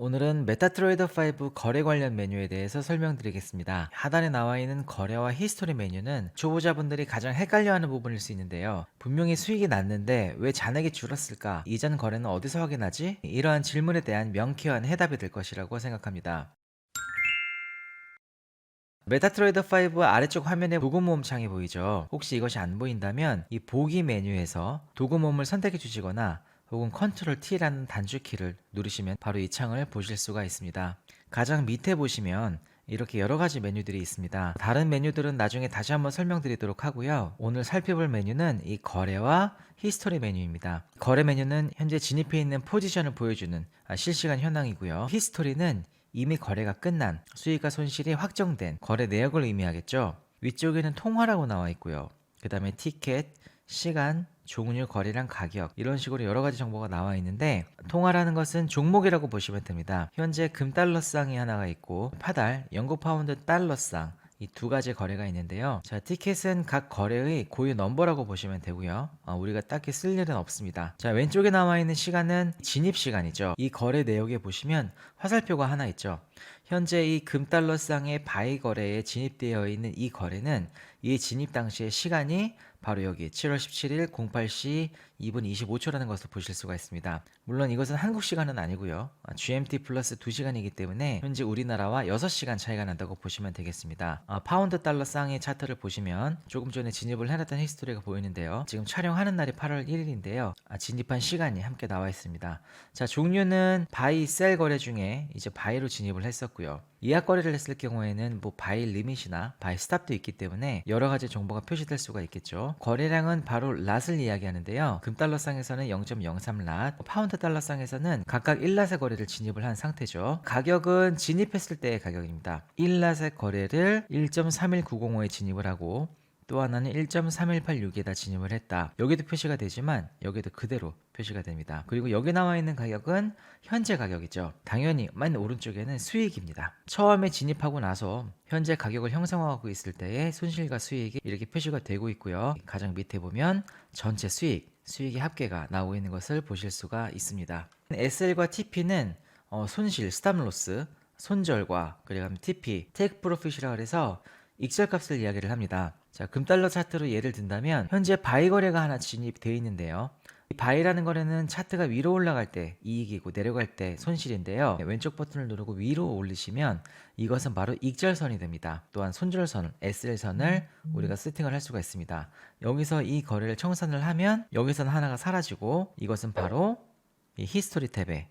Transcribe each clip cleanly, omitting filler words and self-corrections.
오늘은 메타트레이더 5 거래 관련 메뉴에 대해서 설명드리겠습니다. 하단에 나와 있는 거래와 히스토리 메뉴는 초보자분들이 가장 헷갈려하는 부분일 수 있는데요. 분명히 수익이 났는데 왜 잔액이 줄었을까? 이전 거래는 어디서 확인하지? 이러한 질문에 대한 명쾌한 해답이 될 것이라고 생각합니다. 메타트레이더 5 아래쪽 화면에 도구 모음 창이 보이죠? 혹시 이것이 안 보인다면 이 보기 메뉴에서 도구 모음을 선택해 주시거나 혹은 컨트롤 T라는 단축키를 누르시면 바로 이 창을 보실 수가 있습니다. 가장 밑에 보시면 이렇게 여러 가지 메뉴들이 있습니다. 다른 메뉴들은 나중에 다시 한번 설명드리도록 하고요. 오늘 살펴볼 메뉴는 이 거래와 히스토리 메뉴입니다. 거래 메뉴는 현재 진입해 있는 포지션을 보여주는 실시간 현황이고요. 히스토리는 이미 거래가 끝난 수익과 손실이 확정된 거래 내역을 의미하겠죠. 위쪽에는 통화라고 나와 있고요. 그 다음에 티켓, 시간, 종류, 거래량, 가격 이런 식으로 여러 가지 정보가 나와 있는데 통화라는 것은 종목이라고 보시면 됩니다. 현재 금달러쌍이 하나가 있고 파달, 영국 파운드 달러쌍 이 두 가지 거래가 있는데요. 자, 티켓은 각 거래의 고유 넘버라고 보시면 되고요. 우리가 딱히 쓸 일은 없습니다. 자, 왼쪽에 나와 있는 시간은 진입 시간이죠. 이 거래 내역에 보시면 화살표가 하나 있죠. 현재 이 금달러쌍의 바이 거래에 진입되어 있는 이 거래는 이 진입 당시의 시간이 바로 여기 7월 17일 08시 2분 25초라는 것을 보실 수가 있습니다. 물론 이것은 한국 시간은 아니고요. GMT 플러스 2시간이기 때문에 현재 우리나라와 6시간 차이가 난다고 보시면 되겠습니다. 파운드 달러 쌍의 차트를 보시면 조금 전에 진입을 해놨던 히스토리가 보이는데요. 지금 촬영하는 날이 8월 1일인데요. 진입한 시간이 함께 나와 있습니다. 자, 종류는 바이 셀 거래 중에 이제 바이로 진입을 했었고요. 예약 거래를 했을 경우에는 뭐 바이 리밋이나 바이 스탑도 있기 때문에 여러 가지 정보가 표시될 수가 있겠죠. 거래량은 바로 랏을 이야기하는데요. 금달러쌍에서는 0.03랏, 파운드 달러쌍에서는 각각 1랏의 거래를 진입을 한 상태죠. 가격은 진입했을 때의 가격입니다. 1랏의 거래를 1.31905에 진입을 하고 또 하나는 1.3186에다 진입을 했다. 여기도 표시가 되지만 여기도 그대로 표시가 됩니다. 그리고 여기 나와 있는 가격은 현재 가격이죠. 당연히 맨 오른쪽에는 수익입니다. 처음에 진입하고 나서 현재 가격을 형성하고 있을 때의 손실과 수익이 이렇게 표시가 되고 있고요. 가장 밑에 보면 전체 수익의 합계가 나오고 있는 것을 보실 수가 있습니다. SL과 TP는 손실, 스탑로스, 손절과 그리고 TP, 테이크 프로핏이라 그래서 익절값을 이야기를 합니다. 자, 금달러 차트로 예를 든다면 현재 바이 거래가 하나 진입되어 있는데요. 이 바이라는 거래는 차트가 위로 올라갈 때 이익이고 내려갈 때 손실인데요. 왼쪽 버튼을 누르고 위로 올리시면 이것은 바로 익절선이 됩니다. 또한 손절선, SL선을 우리가 세팅을 할 수가 있습니다. 여기서 이 거래를 청산을 하면 여기서는 하나가 사라지고 이것은 바로 이 히스토리 탭에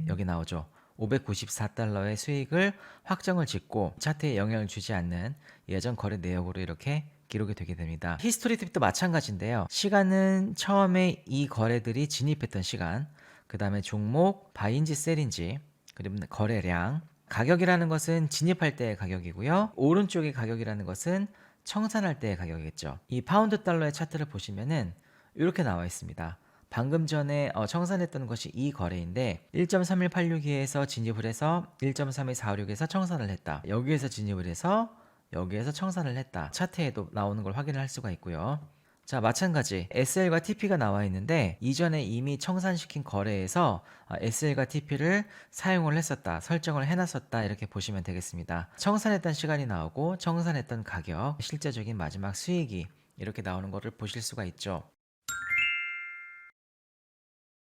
여기 나오죠. 594달러의 수익을 확정을 짓고 차트에 영향을 주지 않는 예전 거래 내역으로 이렇게 기록이 되게 됩니다. 히스토리 팁도 마찬가지인데요. 시간은 처음에 이 거래들이 진입했던 시간, 그 다음에 종목, 바인지 셀인지, 그리고 거래량, 가격이라는 것은 진입할 때의 가격이고요. 오른쪽의 가격이라는 것은 청산할 때의 가격이겠죠. 이 파운드 달러의 차트를 보시면은 이렇게 나와 있습니다. 방금 전에 청산했던 것이 이 거래인데 1.3186에서 진입을 해서 1.32456에서 청산을 했다. 여기에서 진입을 해서 여기에서 청산을 했다. 차트에도 나오는 걸 확인을 할 수가 있고요. 자, 마찬가지 SL과 TP가 나와 있는데 이전에 이미 청산시킨 거래에서 SL과 TP를 사용을 했었다, 설정을 해놨었다 이렇게 보시면 되겠습니다. 청산했던 시간이 나오고 청산했던 가격, 실제적인 마지막 수익이 이렇게 나오는 것을 보실 수가 있죠.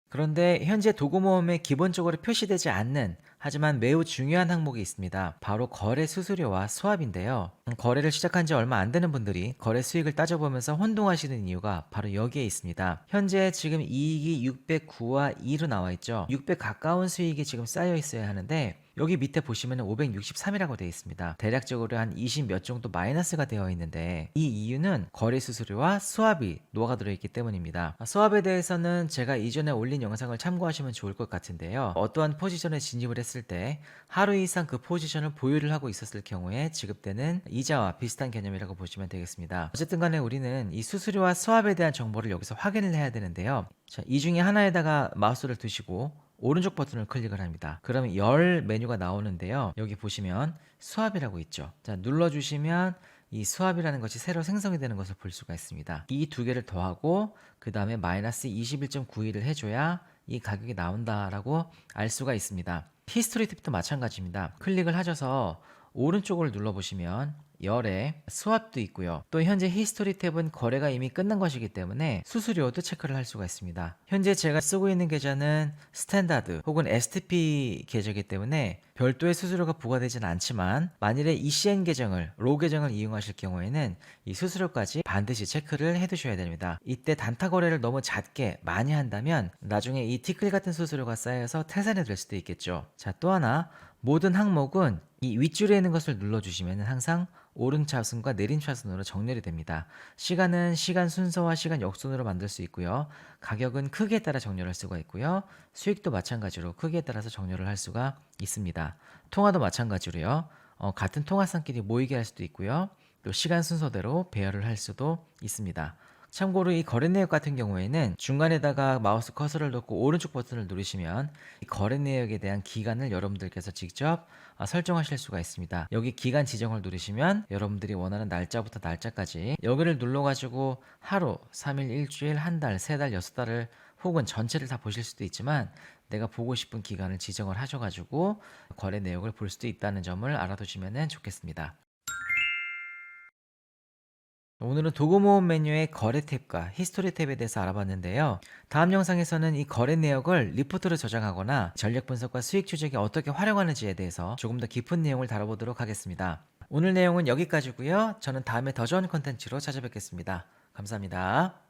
그런데 현재 도구모음에 기본적으로 표시되지 않는 하지만 매우 중요한 항목이 있습니다. 바로 거래 수수료와 수압인데요. 거래를 시작한 지 얼마 안 되는 분들이 거래 수익을 따져보면서 혼동하시는 이유가 바로 여기에 있습니다. 현재 지금 이익이 609와 2로 나와 있죠. 600 가까운 수익이 지금 쌓여 있어야 하는데 여기 밑에 보시면 563이라고 되어 있습니다. 대략적으로 한 20 몇 정도 마이너스가 되어 있는데 이 이유는 거래 수수료와 수압이 녹아들어 있기 때문입니다. 수압에 대해서는 제가 이전에 올린 영상을 참고하시면 좋을 것 같은데요. 어떠한 포지션에 진입을 했을 때 하루 이상 그 포지션을 보유를 하고 있었을 경우에 지급되는 이자와 비슷한 개념이라고 보시면 되겠습니다. 어쨌든 간에 우리는 이 수수료와 수압에 대한 정보를 여기서 확인을 해야 되는데요. 자, 이 중에 하나에다가 마우스를 두시고 오른쪽 버튼을 클릭을 합니다. 그러면 열 메뉴가 나오는데요. 여기 보시면 수압이라고 있죠. 자, 눌러주시면 이 수압이라는 것이 새로 생성이 되는 것을 볼 수가 있습니다. 이 두 개를 더하고 그 다음에 마이너스 21.91을 해줘야 이 가격이 나온다라고 알 수가 있습니다. 히스토리 탭도 마찬가지입니다. 클릭을 하셔서 오른쪽을 눌러보시면 열에 스왑도 있고요. 또 현재 히스토리 탭은 거래가 이미 끝난 것이기 때문에 수수료도 체크를 할 수가 있습니다. 현재 제가 쓰고 있는 계좌는 스탠다드 혹은 STP 계좌이기 때문에 별도의 수수료가 부과되지는 않지만 만일에 ECN 계정을 로 계정을 이용하실 경우에는 이 수수료까지 반드시 체크를 해 두셔야 됩니다. 이때 단타 거래를 너무 잦게 많이 한다면 나중에 이 티끌 같은 수수료가 쌓여서 태산이 될 수도 있겠죠. 자, 또 하나, 모든 항목은 이 윗줄에 있는 것을 눌러주시면 항상 오른차순과 내림차순으로 정렬이 됩니다. 시간은 시간 순서와 시간 역순으로 만들 수 있고요. 가격은 크기에 따라 정렬할 수가 있고요. 수익도 마찬가지로 크기에 따라서 정렬을 할 수가 있습니다. 통화도 마찬가지로요. 같은 통화상끼리 모이게 할 수도 있고요. 또 시간 순서대로 배열을 할 수도 있습니다. 참고로 이 거래 내역 같은 경우에는 중간에다가 마우스 커서를 놓고 오른쪽 버튼을 누르시면 이 거래 내역에 대한 기간을 여러분들께서 직접 설정하실 수가 있습니다. 여기 기간 지정을 누르시면 여러분들이 원하는 날짜부터 날짜까지 여기를 눌러가지고 하루, 3일, 일주일, 한 달, 세 달, 여섯 달을 혹은 전체를 다 보실 수도 있지만 내가 보고 싶은 기간을 지정을 하셔가지고 거래 내역을 볼 수도 있다는 점을 알아두시면 좋겠습니다. 오늘은 도구모음 메뉴의 거래 탭과 히스토리 탭에 대해서 알아봤는데요. 다음 영상에서는 이 거래 내역을 리포트로 저장하거나 전략 분석과 수익 추적에 어떻게 활용하는지에 대해서 조금 더 깊은 내용을 다뤄보도록 하겠습니다. 오늘 내용은 여기까지고요. 저는 다음에 더 좋은 컨텐츠로 찾아뵙겠습니다. 감사합니다.